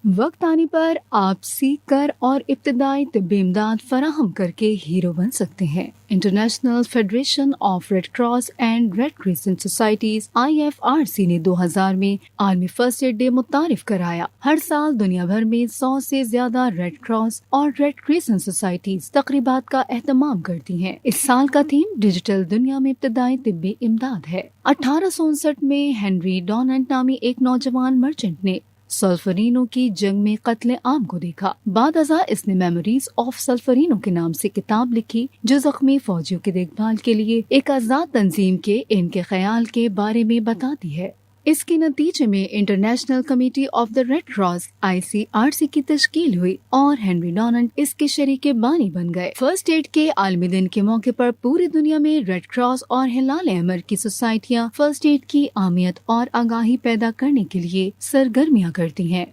वक्त आने पर आप सीख कर और इब्तदाई तिब्बी इमदाद फराहम करके हीरो बन सकते हैं। International federation of red cross and red crescent societies IFRC ने 2000 में आर्मी फर्स्ट एड डे मुतारिफ कराया। हर साल दुनिया भर में 100 से ज्यादा रेड क्रॉस और रेड क्रिसेंट सोसाइटीज तकरीबात का एहतमाम करती हैं। इस साल का थीम डिजिटल दुनिया में इब्तदाई तिब्बी इमदाद है। 1859 में हेनरी डोनाल्ड नामी एक नौजवान मर्चेंट ने सल्फरीनो की जंग में कत्ले आम को देखा। बाद अज़ा इसने मेमोरीज ऑफ सल्फरीनो के नाम से किताब लिखी, जो जख्मी फौजियों की देखभाल के लिए एक आजाद तंजीम के इनके ख्याल के बारे में बताती है। इसके नतीजे में international committee of the red cross ICRC की तश्कील हुई और हेनरी डोनाल्ड इसके शरीके बानी बन गए। फर्स्ट एड के आलमी दिन के मौके पर पूरी दुनिया में रेड क्रॉस और हिलाल अहमर की सोसाइटियाँ फर्स्ट एड की अहमियत और आगाही पैदा करने के लिए सरगर्मियाँ करती हैं।